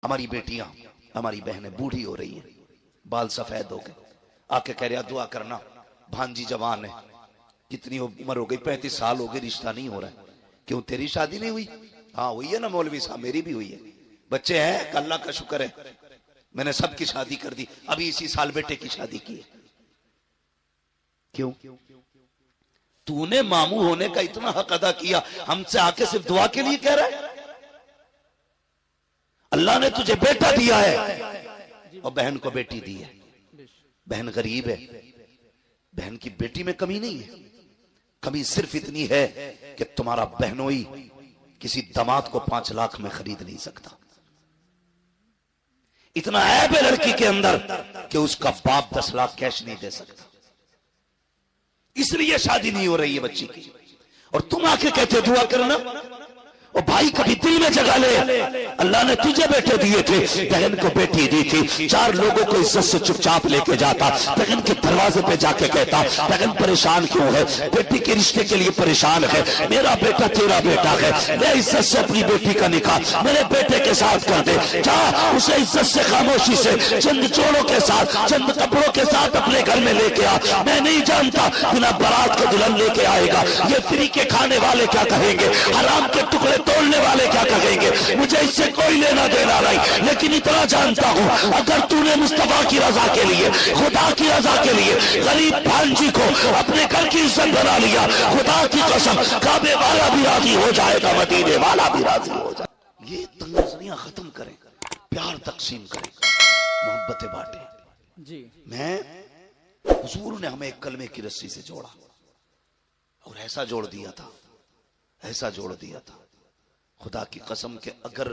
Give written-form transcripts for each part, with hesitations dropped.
ہماری بیٹیاں ہماری بہنیں بوڑھی ہو رہی ہیں، بال سفید ہو گئے، آ کے کہہ رہا دعا کرنا، بھانجی جوان ہے، کتنی عمر ہو گئی، 35 سال ہو گئے، رشتہ نہیں ہو رہا ہے، کیوں تیری شادی نہیں ہوئی؟ ہاں ہوئی ہے نا مولوی صاحب، میری بھی ہوئی ہے، بچے ہیں، اللہ کا شکر ہے، میں نے سب کی شادی کر دی، ابھی اسی سال بیٹے کی شادی کی ہے۔ کیوں؟ تو نے ماموں ہونے کا اتنا حق ادا کیا، ہم سے آ کے صرف دعا کے لیے کہہ رہا ہے؟ اللہ نے تجھے بیٹا دیا ہے اور بہن کو بیٹی دی ہے، بہن غریب ہے، بہن کی بیٹی میں کمی نہیں ہے، کمی صرف اتنی ہے کہ تمہارا بہنوئی کسی داماد کو 5 لاکھ میں خرید نہیں سکتا، اتنا عیب ہے لڑکی کے اندر کہ اس کا باپ 10 لاکھ کیش نہیں دے سکتا، اس لیے شادی نہیں ہو رہی ہے بچی کی، اور تم آ کے کہتے دعا کرنا، اور بھائی کبھی دل میں جگہ لے، اللہ نے تجھے بیٹے دیے تھے، بہن کو بیٹی دی تھی، 4 لوگوں کو عزت سے چپ چاپ لے کے جاتا، بہن کے دروازے پہ جا کے کہتا بہن پریشان کیوں ہے، بیٹی کے رشتے کے لیے پریشان ہے، میرا بیٹا تیرا بیٹا ہے، لے عزت سے اپنی بیٹی کا نکاح میرے بیٹے کے ساتھ کر دے، جا اسے عزت سے خاموشی سے چند چوڑوں کے ساتھ چند کپڑوں کے ساتھ اپنے گھر میں لے کے آ، میں نہیں جانتا بنا بارات کے دلہن لے کے آئے گا، یہ فری کے کھانے والے کیا کہیں گے، حرام کے ٹکڑے توڑنے والے کیا کہیں گے، مجھے اس سے کوئی لینا دینا نہیں، لیکن اتنا جانتا ہوں اگر تو نے مصطفیٰ کی رضا کے لیے، خدا کی رضا کے لیے غریب بھانجی کو اپنے گھر کی عزت بنا لیا، خدا کی قسم کعبے والا بھی راضی ہو جائے گا، مدینے والا بھی راضی ہو جائے گا۔ یہ تنازعیاں ختم کریں، پیار تقسیم کریں، محبتیں بانٹیں۔ جی میں حضور نے ہمیں ایک کلمے کی رسی سے جوڑا اور ایسا جوڑ دیا تھا، ایسا جوڑ دیا تھا، خدا کی قسم کہ اگر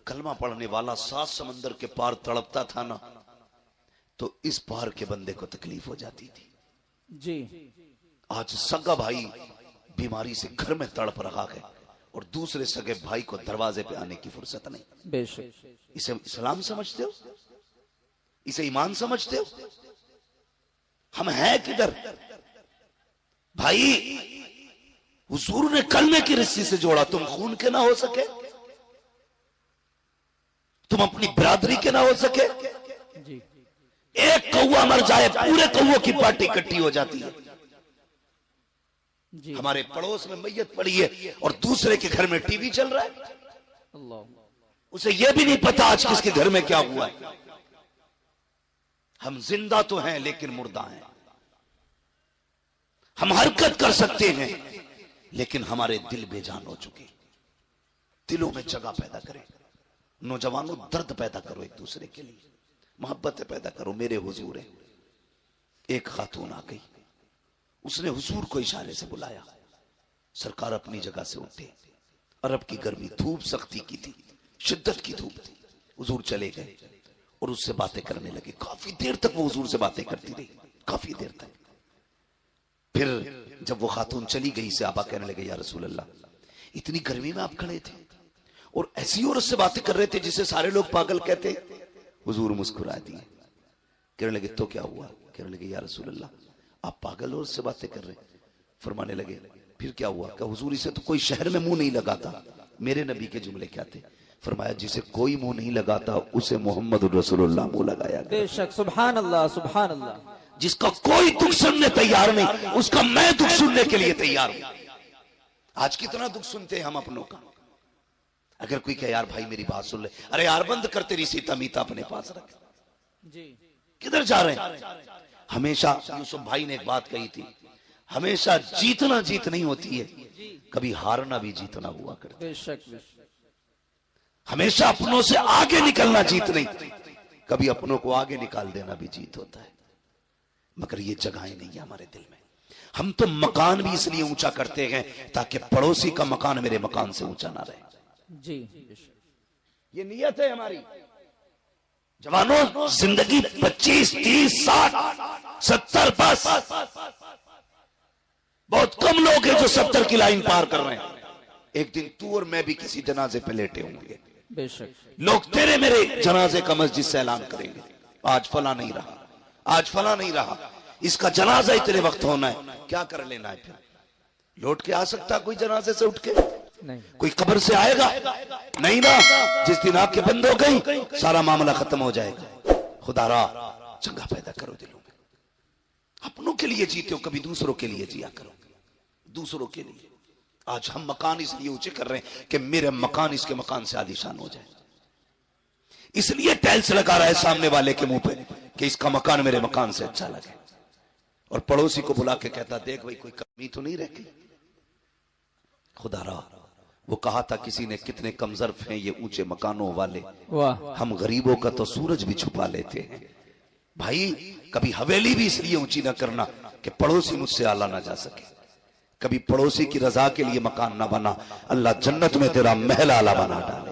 کلمہ پڑھنے والا 7 سمندر کے پار تڑپتا تھا نا تو اس پار کے بندے کو تکلیف ہو جاتی تھی۔ جی آج سگا بھائی بیماری سے گھر میں تڑپ رہا ہے اور دوسرے سگے بھائی کو دروازے پہ آنے کی فرصت نہیں۔ بے شک اسے اسلام سمجھتے ہو؟ اسے ایمان سمجھتے ہو؟ ہم ہیں کدھر؟ بھائی حضور نے کلمے کی رسی سے جوڑا، تم خون کے نہ ہو سکے، تم اپنی برادری کے نہ ہو سکے، جی ایک کوا مر جائے پورے کووں کی پارٹی اکٹھی ہو جاتی ہے۔ جی ہمارے پڑوس میں میت پڑی ہے اور دوسرے کے گھر میں ٹی وی چل رہا ہے، اللہ اسے یہ بھی نہیں پتا آج کس کے گھر میں کیا ہوا ہے۔ ہم زندہ تو ہیں لیکن مردہ ہیں، ہم حرکت کر سکتے ہیں لیکن ہمارے دل بے جان ہو چکے۔ دلوں میں جگہ پیدا کریں، نوجوانوں درد پیدا کرو ایک دوسرے کے لیے، محبت پیدا کرو۔ میرے حضور ہے، ایک خاتون آ گئی، اس نے حضور کو اشارے سے بلایا، سرکار اپنی جگہ سے اٹھے، عرب کی گرمی، دھوپ سختی کی تھی، شدت کی دھوپ تھی، حضور چلے گئے اور اس سے باتیں کرنے لگے، کافی دیر تک وہ حضور سے باتیں کرتی رہی، کافی دیر تک۔ پھر جب وہ خاتون چلی گئی، صحابہ کہنے لگے یا رسول اللہ اتنی گرمی میں آپ کھڑے تھے اور ایسی عورت سے باتیں کر رہے تھے جسے سارے لوگ پاگل کہتے۔ حضور مسکرا دیے، کہنے لگے تو کیا ہوا؟ کہنے لگے یا رسول اللہ آپ پاگل عورت سے باتیں کر رہے ہیں۔ فرمانے لگے پھر کیا ہوا؟ کہ حضور اسے تو کوئی شہر میں منہ نہیں لگاتا۔ میرے نبی کے جملے کیا تھے؟ فرمایا جسے کوئی منہ نہیں لگاتا اسے محمد رسول اللہ منہ لگایا گیا۔ بے شک، سبحان اللہ سبحان اللہ۔ جس کا کوئی دکھ سننے تیار نہیں اس کا میں دکھ سننے کے لیے تیار ہوں۔ آج کتنا دکھ سنتے ہیں ہم اپنوں کا۔ اگر کوئی کہے یار بھائی میری بات سن لے، ارے یار بند کر، تیری سیتا میتا اپنے پاس رکھ، جی کدھر جا رہے ہیں؟ ہمیشہ یوسف بھائی نے ایک بات کہی تھی، ہمیشہ جیتنا جیت نہیں ہوتی ہے، کبھی ہارنا بھی جیتنا ہوا کرتا۔ بے شک بے شک۔ ہمیشہ اپنوں سے آگے نکلنا جیت نہیں، کبھی اپنوں کو آگے نکال دینا بھی جیت ہوتا ہے۔ مگر یہ جگہیں نہیں ہے ہمارے دل میں۔ ہم تو مکان بھی اس لیے اونچا کرتے ہیں تاکہ پڑوسی کا مکان میرے مکان سے اونچا نہ رہے۔ جی بے شک۔ یہ نیت ہے ہماری۔ جوانوں زندگی 25 30 60 70 بس، بہت کم لوگ ہیں جو 70 کی لائن پار کر رہے ہیں۔ ایک دن تو اور میں بھی کسی جنازے پہ لیٹے ہوں گے، بے شک۔ لوگ تیرے میرے جنازے کا مسجد سے اعلان کریں گے، آج فلاں نہیں رہا، آج فلاں نہیں رہا، اس کا جنازہ اتنے وقت ہونا ہے، کیا کر لینا ہے؟ پھر لوٹ کے آ سکتا کوئی جنازے سے اٹھ کے؟ نہیں کوئی قبر سے آئے گا نہیں نا. جس دن آپ کے بند ہو گئی سارا معاملہ ختم ہو جائے گا. خدا را چنگا پیدا کرو دلوں میں. اپنوں کے لیے جیتے ہو, کبھی دوسروں کے لیے جیا کرو, دوسروں کے لیے. آج ہم مکان اس لیے اونچے کر رہے ہیں کہ میرے مکان اس کے مکان سے عالیشان ہو جائے. اس لیے ٹائلز لگا رہا ہے سامنے والے کے منہ پہ کہ اس کا مکان میرے مکان سے اچھا لگے, اور پڑوسی کو بلا کے کہتا دیکھ بھائی کوئی کمی تو نہیں رہتی. خدا را وہ کہا تھا کسی نے کتنے کم ظرف ہیں یہ اونچے مکانوں والے, واہ ہم غریبوں کا تو سورج بھی چھپا لیتے ہیں. بھائی کبھی حویلی بھی اس لیے اونچی نہ کرنا کہ پڑوسی مجھ سے اعلیٰ نہ جا سکے. کبھی پڑوسی کی رضا کے لیے مکان نہ بنا, اللہ جنت میں تیرا محل اعلیٰ بنا ڈالے.